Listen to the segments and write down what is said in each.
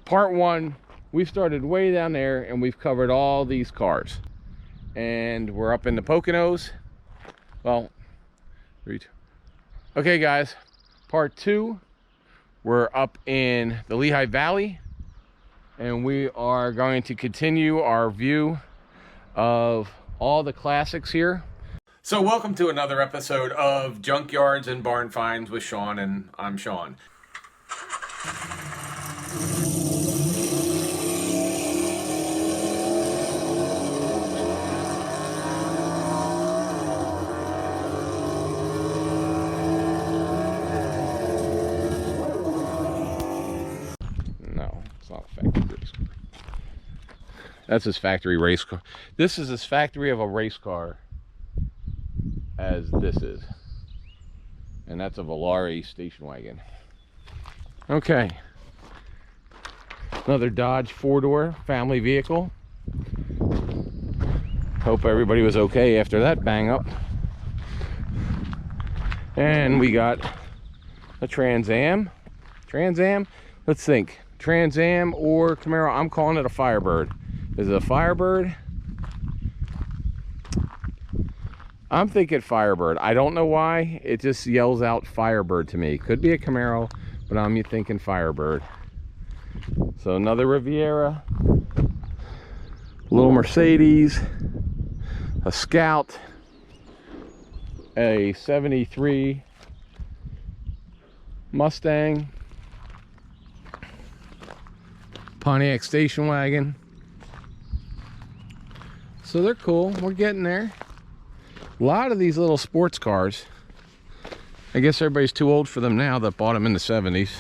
part one, we've started way down there and we've covered all these cars. And we're up in the Poconos. Well, okay guys, part two, we're up in the Lehigh Valley and we are going to continue our view of all the classics here. So welcome to another episode of Junkyards and Barn Finds with Sean, and I'm Sean. No, it's not a factory race car. That's his factory race car. This is his factory of a race car, as this is. And that's a Volare station wagon. Okay. Another Dodge four-door family vehicle. Hope everybody was okay after that bang up. And we got a Trans Am. Trans Am? Let's think. Trans Am or Camaro. I'm calling it a Firebird. Is it a Firebird? I'm thinking Firebird. I don't know why. It just yells out Firebird to me. Could be a Camaro, but I'm thinking Firebird. So another Riviera. Little Mercedes. A Scout. A 73 Mustang. Pontiac station wagon. So they're cool. We're getting there. A lot of these little sports cars. I guess everybody's too old for them now that bought them in the 70s.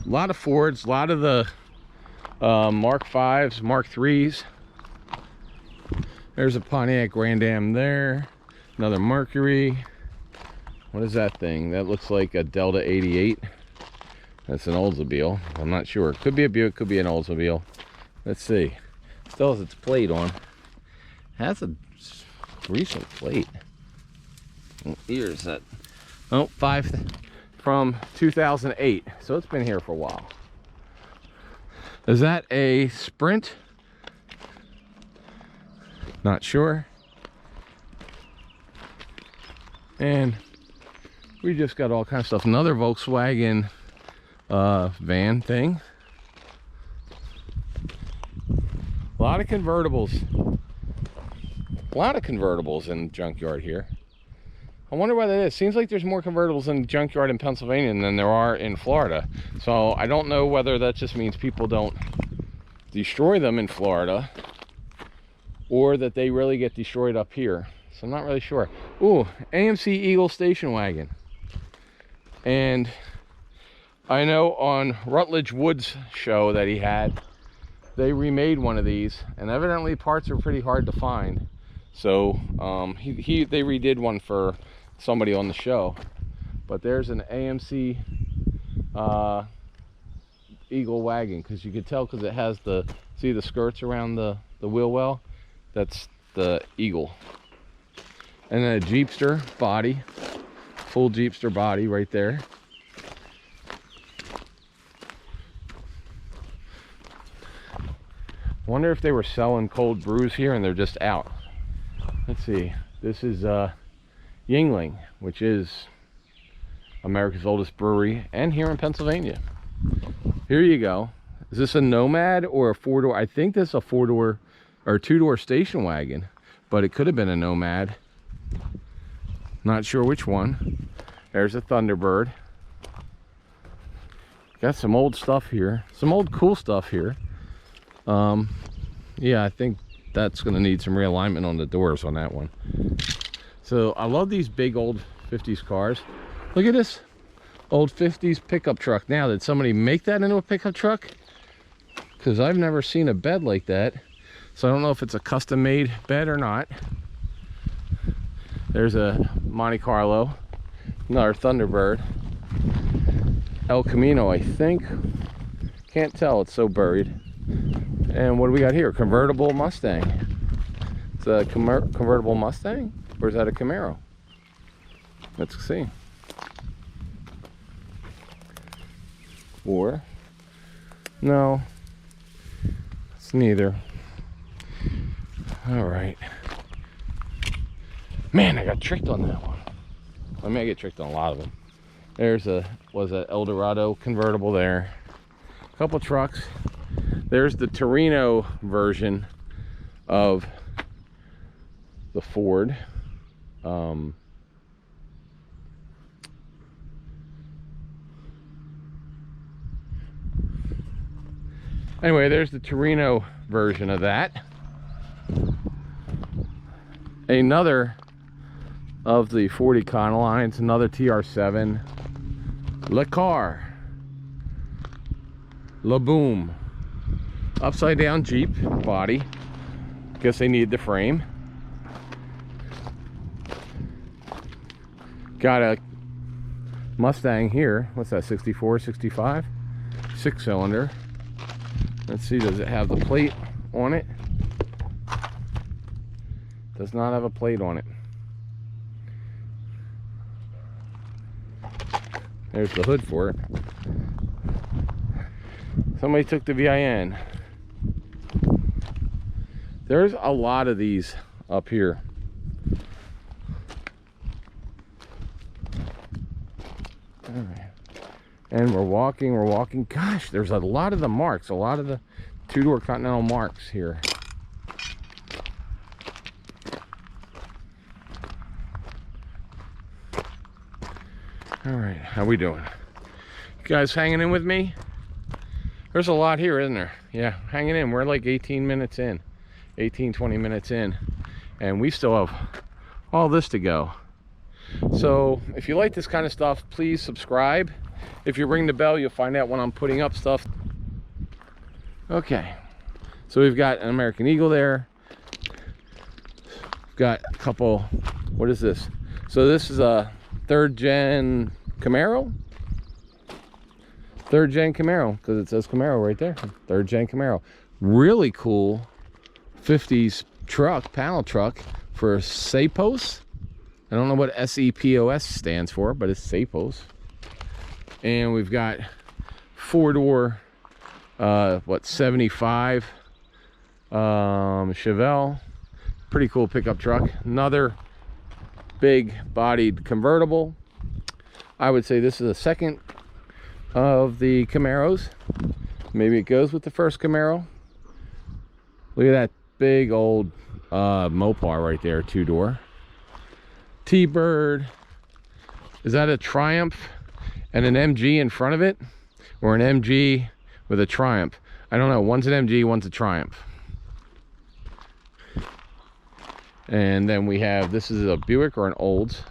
A lot of Fords, a lot of the Mark 5s, Mark 3s. There's a Pontiac Grand Am there. Another Mercury. What is that thing? That looks like a Delta 88. That's an Oldsmobile. I'm not sure. Could be a Buick, could be an Oldsmobile. Let's see. Still has its plate on. Has a recent plate. What year is that? Oh, from 2008. So it's been here for a while. Is that a Sprint? Not sure. And we just got all kinds of stuff. Another Volkswagen van thing. A lot of convertibles. A lot of convertibles in Junkyard here. I wonder why that is. Seems like there's more convertibles in Junkyard in Pennsylvania than there are in Florida. So I don't know whether that just means people don't destroy them in Florida or that they really get destroyed up here. So I'm not really sure. Ooh, AMC Eagle station wagon. And I know on Rutledge Wood's show that he had, they remade one of these, and evidently parts are pretty hard to find. So they redid one for somebody on the show. But there's an AMC Eagle wagon, because you could tell because it has see the skirts around the wheel well. That's the Eagle. And then a Jeepster body, full Jeepster body right there. Wonder if they were selling cold brews here and they're just out. Let's see. This is Yuengling, which is America's oldest brewery, and here in Pennsylvania. Here you go. Is this a Nomad or a four-door? I think this is a four-door or two-door station wagon, but it could have been a Nomad. Not sure which one. There's a Thunderbird. Got some old stuff here. Some old cool stuff here. Yeah, I think that's going to need some realignment on the doors on that one. So I love these big old 50s cars. Look at this old 50s pickup truck. Now, did somebody make that into a pickup truck? Because I've never seen a bed like that. So I don't know if it's a custom made bed or not. There's a Monte Carlo, another Thunderbird. El Camino, I think. Can't tell, it's so buried. And what do we got here? Convertible Mustang. It's a convertible Mustang? Or is that a Camaro? Let's see. Or No, it's neither. All right. Man, I got tricked on that one. I mean, I get tricked on a lot of them. There's a Eldorado convertible there. A couple trucks. There's the Torino version of the Ford. Anyway, there's the Torino version of that. Another of the 40 Econolines, another TR7. Le Car. La Boom. Upside down Jeep body. Guess they need the frame. Got a Mustang here. What's that, 64, 65? 6-cylinder. Let's see, does it have the plate on it? Does not have a plate on it. There's the hood for it. Somebody took the VIN. There's a lot of these up here. All right. And we're walking. Gosh, there's a lot of the marks, a lot of the two-door Continental marks here. All right, how we doing? You guys hanging in with me? There's a lot here, isn't there? Yeah, hanging in. We're like 18 minutes in, 18, 20 minutes in, and we still have all this to go. So if you like this kind of stuff, please subscribe. If you ring the bell, you'll find out when I'm putting up stuff. Okay, so we've got an American Eagle there. We've got a couple, what is this? So this is a 3rd gen Camaro. 3rd gen Camaro, because it says Camaro right there. 3rd gen Camaro. Really cool 50s truck, panel truck for Sepos. I don't know what SEPOS stands for, but it's Sepos. And we've got 4-door, 75 Chevelle. Pretty cool pickup truck. Another big bodied convertible. I would say this is the second of the Camaros. Maybe it goes with the first Camaro. Look at that big old Mopar right there, 2-door. T-Bird. Is that a Triumph and an MG in front of it, or an MG with a Triumph? I don't know. One's an MG, one's a Triumph. And then we have, this is a Buick or an Olds.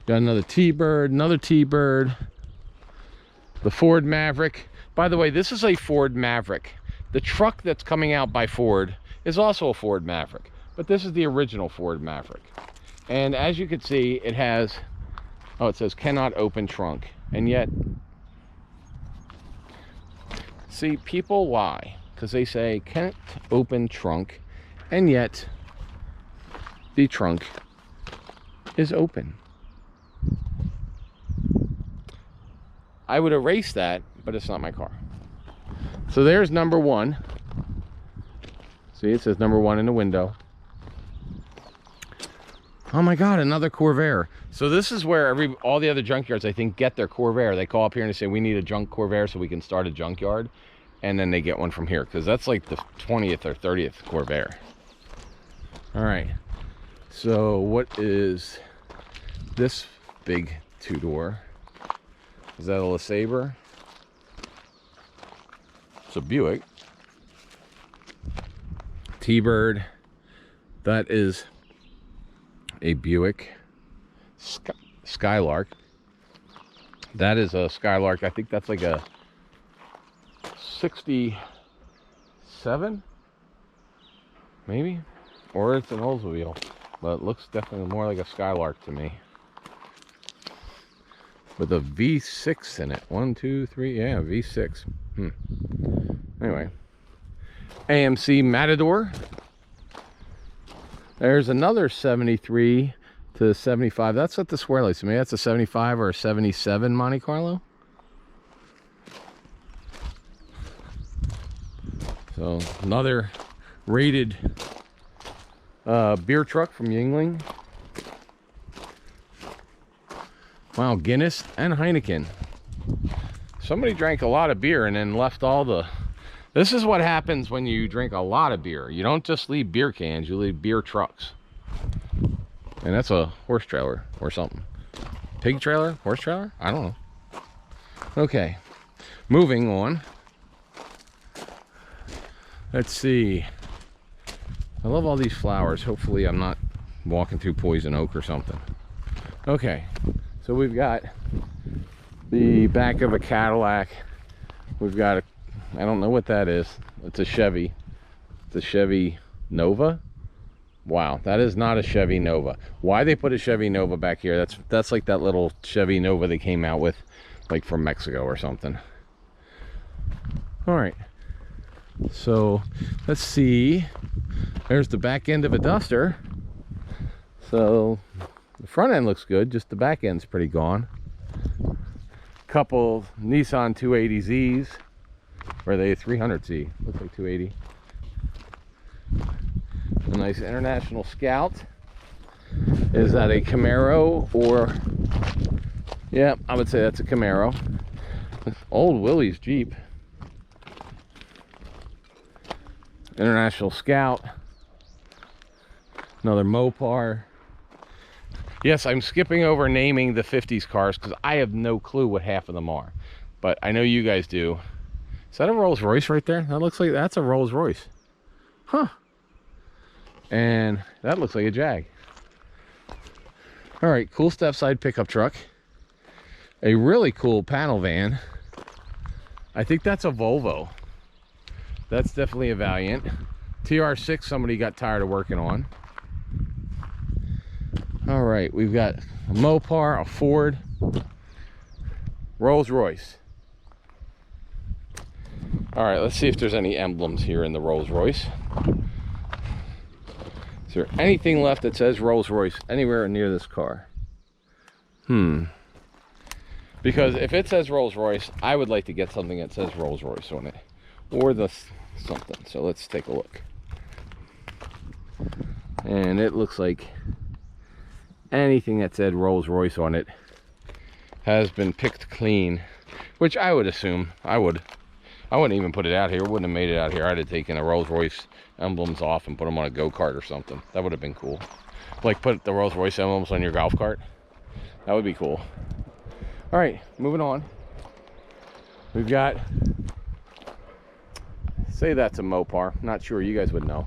Got another T-Bird, another T-Bird. The Ford Maverick. By the way, this is a Ford Maverick. The truck that's coming out by Ford is also a Ford Maverick, but this is the original Ford Maverick. And as you can see, it has, oh, it says cannot open trunk. And yet, see, people lie, because they say can't open trunk, and yet the trunk is open. I would erase that, but it's not my car. So there's number 1. See, it says number 1 in the window. Oh my God, another Corvair. So this is where all the other junkyards, I think, get their Corvair. They call up here and they say, we need a junk Corvair so we can start a junkyard. And then they get one from here, because that's like the 20th or 30th Corvair. All right. So what is this big 2-door? Is that a LeSabre? It's a Buick. T-Bird. That is a Buick Skylark. That is a Skylark. I think that's like a 67, maybe, or it's an Oldsmobile, but it looks definitely more like a Skylark to me, with a V6 in it. 1, 2, 3, yeah, V6. Anyway, AMC Matador. There's another 73 to 75. That's what the square lights to me. That's a 75 or a 77 Monte Carlo. So another rated beer truck from Yuengling. Wow, Guinness and Heineken. Somebody drank a lot of beer and then left all the... This is what happens when you drink a lot of beer. You don't just leave beer cans, you leave beer trucks. And that's a horse trailer or something. Pig trailer? Horse trailer? I don't know. Okay, moving on. Let's see. I love all these flowers. Hopefully I'm not walking through poison oak or something. Okay, so we've got the back of a Cadillac. We've got a, I don't know what that is. It's a Chevy. It's a Chevy Nova. Wow, that is not a Chevy Nova. Why they put a Chevy Nova back here? That's like that little Chevy Nova they came out with, like from Mexico or something. All right, so let's see. There's the back end of a Duster. So the front end looks good, just the back end's pretty gone. Couple Nissan 280Zs. Or are they 300Z? Looks like 280. A nice International Scout. Is that a Camaro or... Yeah, I would say that's a Camaro. Old Willie's Jeep. International Scout. Another Mopar. Yes, I'm skipping over naming the 50s cars because I have no clue what half of them are. But I know you guys do. Is that a Rolls Royce right there? That looks like that's a Rolls Royce. Huh. And that looks like a Jag. All right, cool step side pickup truck. A really cool panel van. I think that's a Volvo. That's definitely a Valiant. TR6 somebody got tired of working on. All right, we've got a Mopar, a Ford, Rolls Royce. All right, let's see if there's any emblems here in the Rolls Royce. Is there anything left that says Rolls Royce anywhere near this car? Because if it says Rolls Royce, I would like to get something that says Rolls Royce on it. Or the something. So let's take a look. And it looks like anything that said Rolls Royce on it has been picked clean. Which I would assume. I wouldn't even put it out here. Wouldn't have made it out here. I'd have taken the Rolls Royce emblems off and put them on a go-kart or something. That would have been cool. Like put the Rolls Royce emblems on your golf cart. That would be cool. All right, moving on. We've got, say that's a Mopar. Not sure, you guys would know.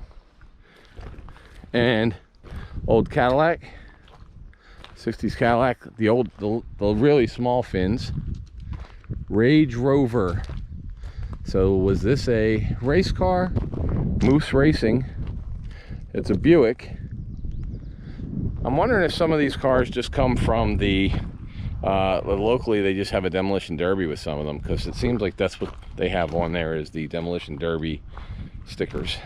And old Cadillac, 60s Cadillac, the really small fins. Range Rover. So was this a race car? Moose Racing. It's a Buick. I'm wondering if some of these cars just come from the locally they just have a demolition derby with some of them, because it seems like that's what they have on there is the demolition derby stickers.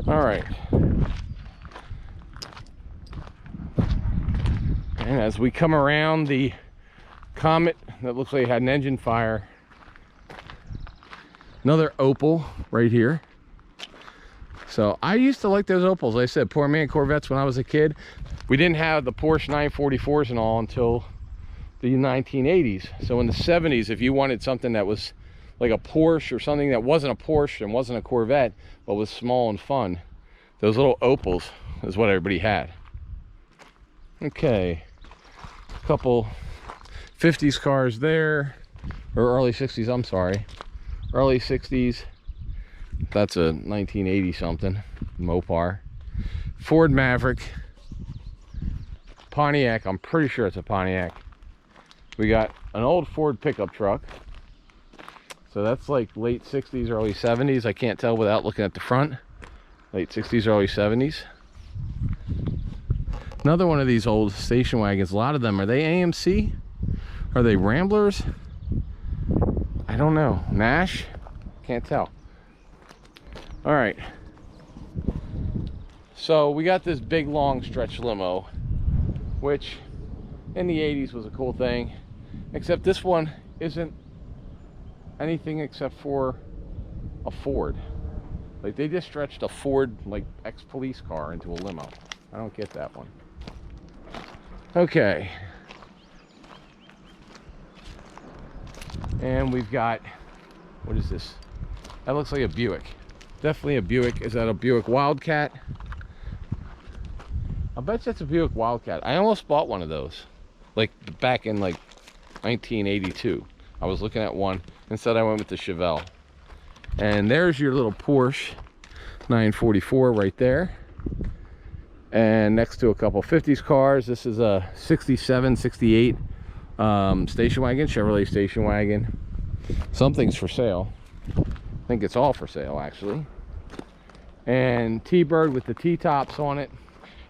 All right, and as we come around the Comet that looks like it had an engine fire, another Opel right here. So I used to like those Opels. Like I said, poor man Corvettes when I was a kid. We didn't have the Porsche 944s and all until the 1980s. So in the 70s, if you wanted something that was like a Porsche or something that wasn't a Porsche and wasn't a Corvette, but was small and fun, those little Opels is what everybody had. Okay, a couple 50s cars there, or early 60s, I'm sorry. Early 60s. That's a 1980 something Mopar. Ford Maverick. Pontiac, I'm pretty sure it's a Pontiac. We got an old Ford pickup truck. So that's like late 60s, early 70s. I can't tell without looking at the front. Late 60s, early 70s. Another one of these old station wagons. A lot of them, are they AMC? Are they Ramblers? I don't know. Nash? Can't tell. All right. So we got this big long stretch limo, which in the 80s was a cool thing, except this one isn't anything except for a Ford. Like, they just stretched a Ford, like, ex-police car into a limo. I don't get that one. Okay. And we've got, what is this? That looks like a Buick. Definitely a Buick. Is that a Buick Wildcat? I bet that's a Buick Wildcat. I almost bought one of those. Like, back in, like, 1982. I was looking at one. Instead, I went with the Chevy. And there's your little Porsche 944 right there. And next to a couple 50s cars, this is a 67, 68 station wagon, Chevrolet station wagon. Something's for sale. I think it's all for sale, actually. And T-Bird with the T-tops on it.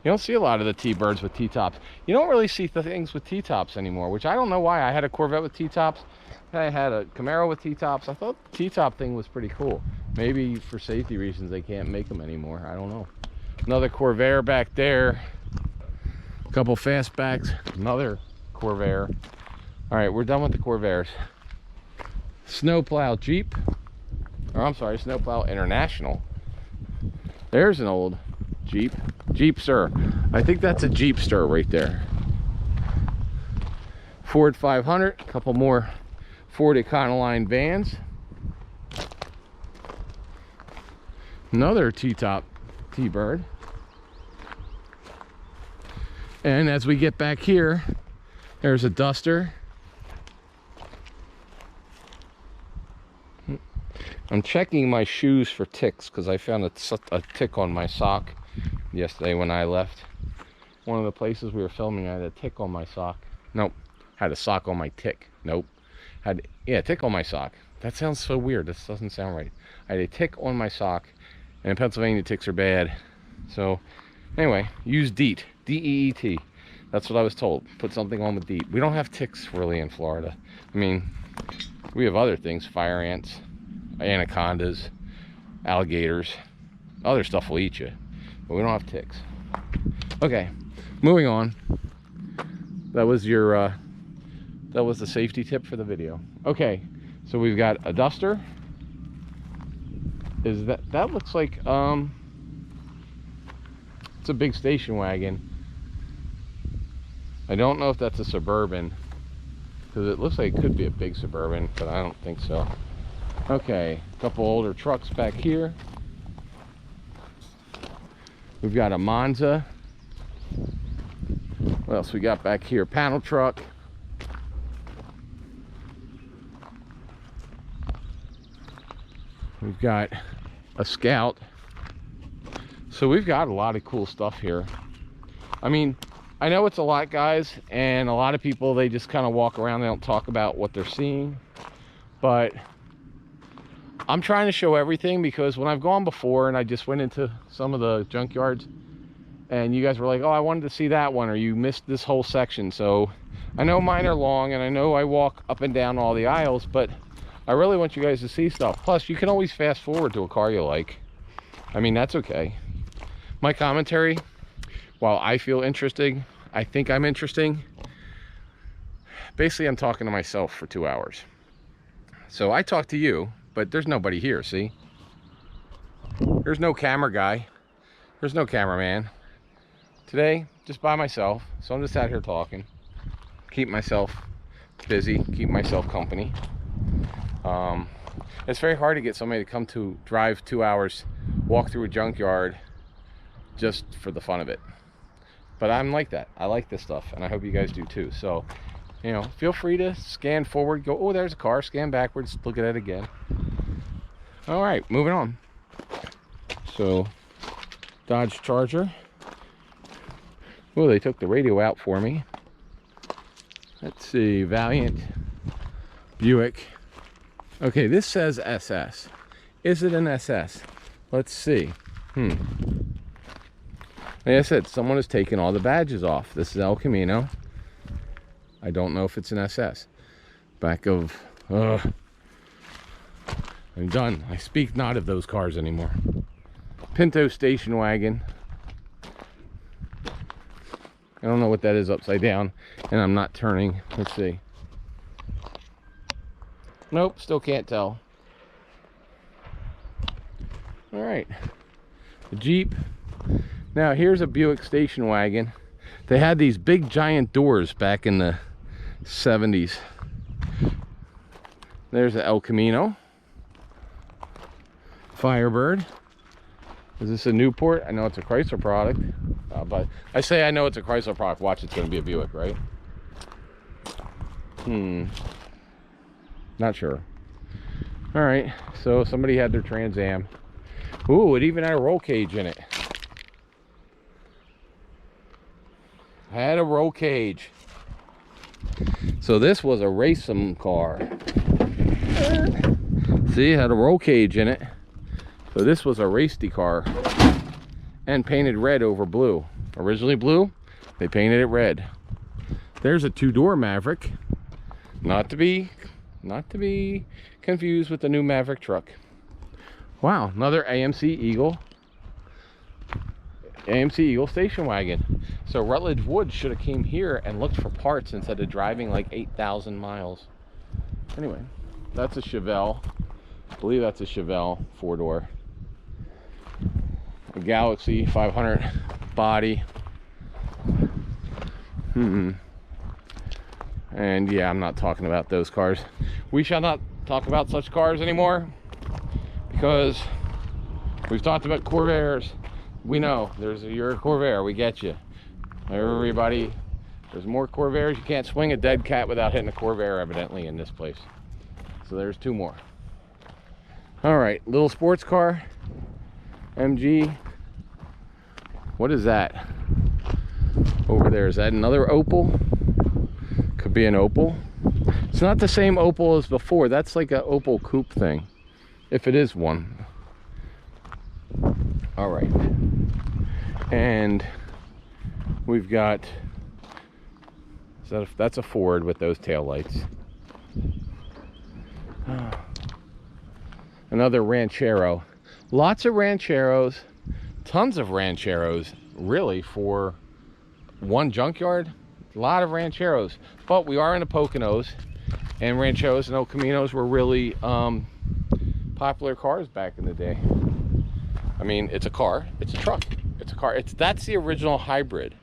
You don't see a lot of the T-Birds with T-tops. You don't really see the things with T-tops anymore, which I don't know why. I had a Corvette with T-tops. I had a Camaro with T-tops. I thought the T-top thing was pretty cool. Maybe for safety reasons they can't make them anymore. I don't know. Another Corvair back there. A couple fastbacks. Another Corvair. All right, we're done with the Corvairs. Snowplow Jeep. Or I'm sorry, Snowplow International. There's an old Jeep. Jeepster. I think that's a Jeepster right there. Ford 500. A couple more Ford Econoline vans. Another T-top T-Bird. And as we get back here, there's a Duster. I'm checking my shoes for ticks because I found a tick on my sock yesterday when I left. One of the places we were filming, I had a tick on my sock. Nope. Had a sock on my tick. Nope. Yeah, tick on my sock. That sounds so weird. This doesn't sound right. I had a tick on my sock, and in Pennsylvania ticks are bad. So anyway, use DEET. D-E-E-T. That's what I was told. Put something on with DEET. We don't have ticks really in Florida. I mean, we have other things. Fire ants, anacondas, alligators. Other stuff will eat you, but we don't have ticks. Okay, moving on. That was your that was the safety tip for the video. Okay, so we've got a Duster. Is that looks like it's a big station wagon. I don't know if that's a Suburban, because it looks like it could be a big Suburban, but I don't think so. Okay, a couple older trucks back here. We've got a Monza. What else we got back here? Panel truck. We've got a Scout. So we've got a lot of cool stuff here. I mean, I know it's a lot, guys, and a lot of people, they just kind of walk around, they don't talk about what they're seeing. But I'm trying to show everything, because when I've gone before and I just went into some of the junkyards and you guys were like, oh, I wanted to see that one, or you missed this whole section. So I know mine are long, and I know I walk up and down all the aisles, but I really want you guys to see stuff. Plus, you can always fast forward to a car you like. I mean, that's okay. My commentary, while I feel interesting, I think I'm interesting, basically I'm talking to myself for 2 hours. So I talk to you, but there's nobody here, see? There's no camera guy. There's no cameraman. Today, just by myself. So I'm just out here talking. Keep myself busy, keep myself company. It's very hard to get somebody to come to drive 2 hours, walk through a junkyard just for the fun of it. But I'm like that. I like this stuff, and I hope you guys do too. So, you know, feel free to scan forward, go, oh, there's a car, scan backwards, look at it again. All right, moving on. So, Dodge Charger. Oh, they took the radio out for me. Let's see, Valiant, Buick. Okay, this says SS. Is it an SS? Let's see. Like I said, someone has taken all the badges off. This is El Camino. I don't know if it's an SS. Back of, I'm done. I speak not of those cars anymore. Pinto station wagon. I don't know what that is upside down, and I'm not turning. Let's see. Nope, still can't tell. All right, the Jeep. Now here's a Buick station wagon. They had these big giant doors back in the 70s. There's the El Camino. Firebird. Is this a Newport? I know it's a Chrysler product, but I say I know it's a Chrysler product. Watch, it's going to be a Buick, right? Not sure. All right, so somebody had their Trans Am. Ooh, it even had a roll cage in it. Had a roll cage. So this was a racing car. See, it had a roll cage in it. So this was a racey car and painted red over blue. Originally blue, they painted it red. There's a two-door Maverick. Not to be confused with the new Maverick truck. Wow, another AMC Eagle station wagon. So Rutledge Wood should have came here and looked for parts instead of driving like 8,000 miles. Anyway, that's a Chevelle. I believe that's a Chevelle four-door. A Galaxy 500 body. And yeah, I'm not talking about those cars. We shall not talk about such cars anymore, because we've talked about Corvairs. We know you're a Corvair, we get you. Everybody, there's more Corvairs. You can't swing a dead cat without hitting a Corvair, evidently, in this place. So there's two more. All right, little sports car, MG. What is that over there? Is that another Opel? Could be an Opel. It's not the same Opel as before. That's like an Opel coupe thing, if it is one. All right, and we've got, that's a Ford with those taillights. Another Ranchero. Lots of Rancheros, tons of Rancheros, really, for one junkyard. A lot of Rancheros, but we are in the Poconos, and Rancheros and El Caminos were really popular cars back in the day. I mean, it's a car, it's a truck, it's a car. That's the original hybrid,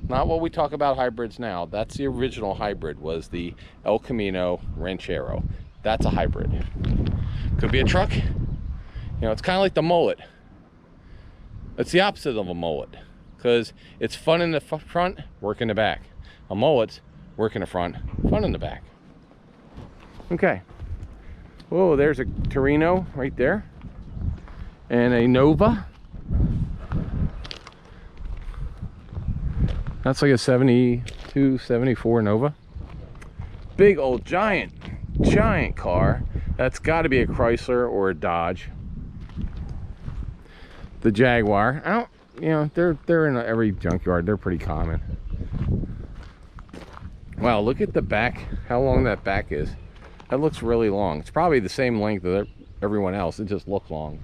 not what we talk about hybrids now. That's the original hybrid, was the El Camino Ranchero. That's a hybrid. Could be a truck. You know, it's kind of like the mullet. It's the opposite of a mullet, because it's fun in the front, work in the back. A mullet's work in the front, fun in the back. Okay. Whoa, there's a Torino right there. And a Nova. That's like a 72, 74 Nova. Big old giant car. That's got to be a Chrysler or a Dodge. The Jaguar. I don't, you know, they're in every junkyard. They're pretty common. Wow, look at the back, how long that back is. That looks really long. It's probably the same length as everyone else. It just looks long.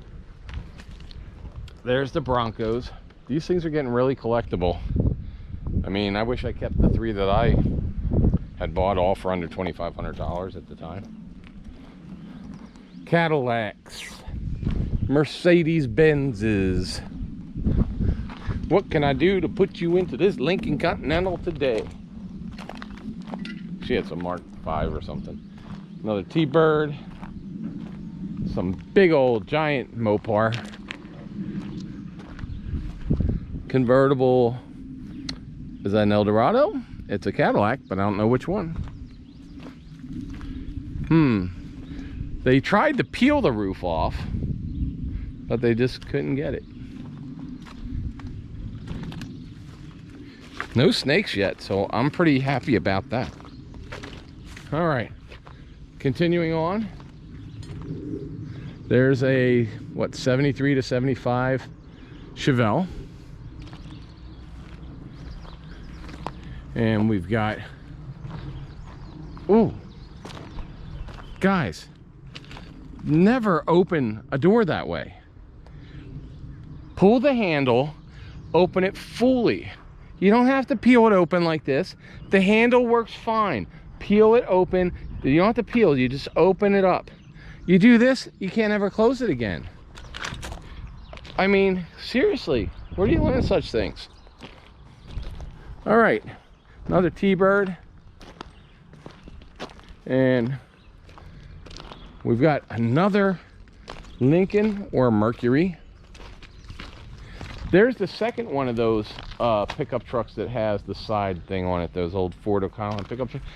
There's the Broncos. These things are getting really collectible. I mean, I wish I kept the three that I had bought, all for under $2,500 at the time. Cadillacs. Mercedes-Benzes. What can I do to put you into this Lincoln Continental today? She had some Mark V or something. Another T-Bird. Some big old giant Mopar. Convertible. Is that an Eldorado? It's a Cadillac, but I don't know which one. They tried to peel the roof off, but they just couldn't get it. No snakes yet, so I'm pretty happy about that. All right, continuing on. There's a, what, 73 to 75 Chevelle. And we've got, ooh, guys, never open a door that way. Pull the handle, open it fully. You don't have to peel it open like this. The handle works fine. Peel it open. You don't have to peel, you just open it up. You do this, you can't ever close it again. I mean, seriously, where do you learn such things? All right, another T-Bird. And we've got another Lincoln or Mercury. There's the second one of those pickup trucks that has the side thing on it, those old Ford O'Connell pickup trucks.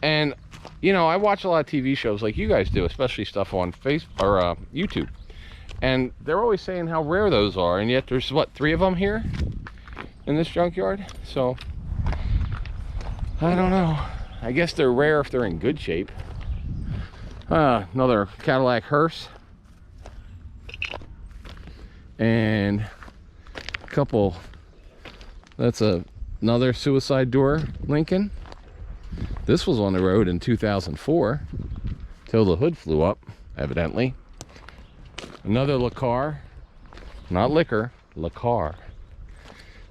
And you know, I watch a lot of TV shows like you guys do, especially stuff on Facebook or YouTube, and they're always saying how rare those are, and yet there's what, 3 of them here in this junkyard. So I don't know, I guess they're rare if they're in good shape. Another Cadillac hearse, and a couple, that's another suicide door Lincoln. This was on the road in 2004 till the hood flew up, evidently. Another Le Car, not liquor, Le Car.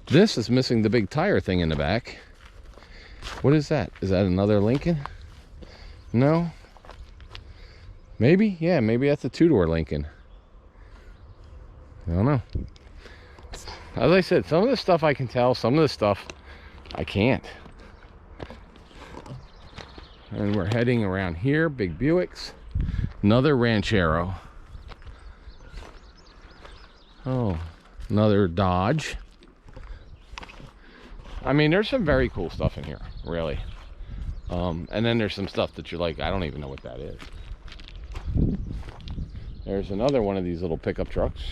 This is missing the big tire thing in the back. What is that? Is that another Lincoln? No. Maybe? Yeah, maybe that's a 2-door Lincoln. I don't know. As I said, some of the stuff I can tell, some of the stuff I can't. And we're heading around here, big Buicks. Another Ranchero. Oh, another Dodge. I mean, there's some very cool stuff in here, really. And then there's some stuff that you're like, I don't even know what that is. There's another one of these little pickup trucks.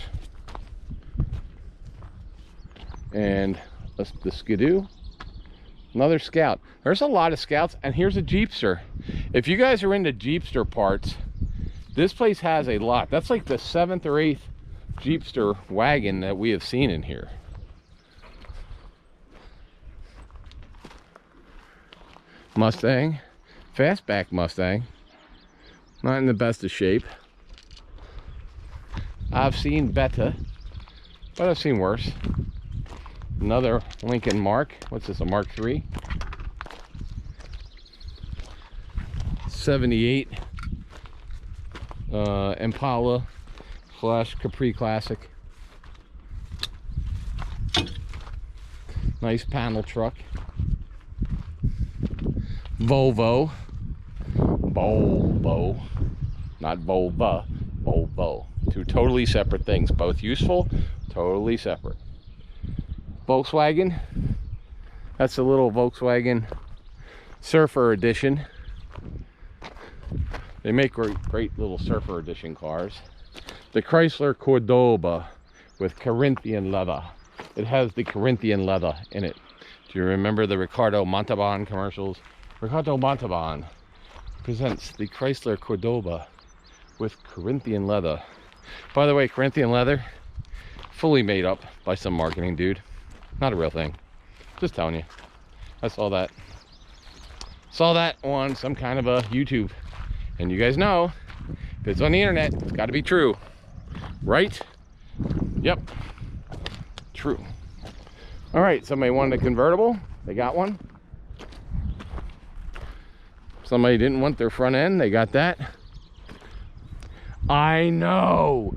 And the Skidoo. Another Scout. There's a lot of Scouts, and here's a Jeepster. If you guys are into Jeepster parts, this place has a lot. That's like the 7th or 8th Jeepster wagon that we have seen in here. Mustang, fastback Mustang, not in the best of shape. I've seen better, but I've seen worse. Another Lincoln Mark. What's this, a Mark III? 78 Impala / Capri Classic. Nice panel truck. Volvo. Not Volva, Volvo. 2 totally separate things, both useful, totally separate. Volkswagen. That's a little Volkswagen Surfer Edition. They make great little Surfer Edition cars. The Chrysler Cordoba with Corinthian leather. It has the Corinthian leather in it. Do you remember the Ricardo Montalban commercials? Ricardo Montalban presents the Chrysler Cordoba with Corinthian leather. By the way, Corinthian leather, fully made up by some marketing dude. Not a real thing. Just telling you. I saw that on some kind of a YouTube. And you guys know, if it's on the internet, it's got to be true. Right? Yep. True. All right, somebody wanted a convertible. They got one. Somebody didn't want their front end. They got that. I know.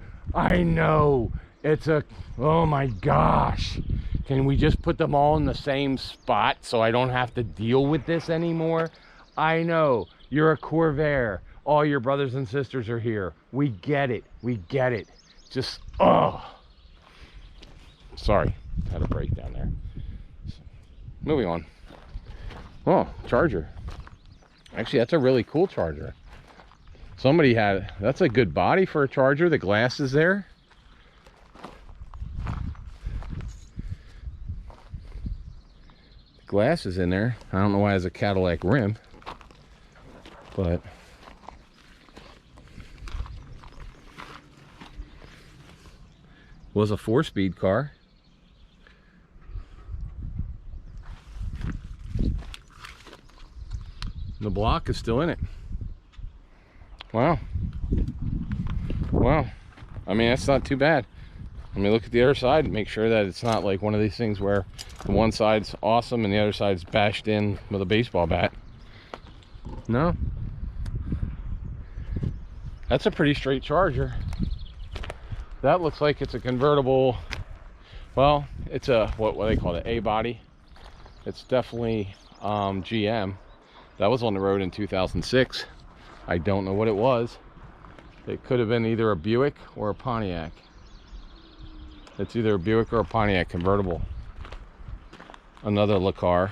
It's a, oh my gosh. Can we just put them all in the same spot so I don't have to deal with this anymore? I know. You're a Corvair. All your brothers and sisters are here. We get it. Just, oh. Sorry. Had a break down there. Moving on. Oh, Charger. Actually, that's a really cool Charger. Somebody had, that's a good body for a Charger. The glass is there. The glass is in there. I don't know why it has a Cadillac rim, but was a 4-speed car. The block is still in it. Wow. I mean, that's not too bad. Let me look at the other side and make sure that it's not like one of these things where the one side's awesome and the other side's bashed in with a baseball bat. No. That's a pretty straight Charger. That looks like it's a convertible. Well, it's a, what they call it, A-body. It's definitely GM. That was on the road in 2006. I don't know what it was. It could have been either a Buick or a Pontiac. It's either a Buick or a Pontiac convertible. Another Le Car.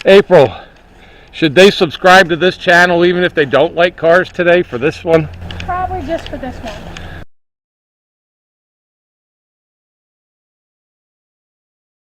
April, should they subscribe to this channel even if they don't like cars today for this one? Probably just for this one.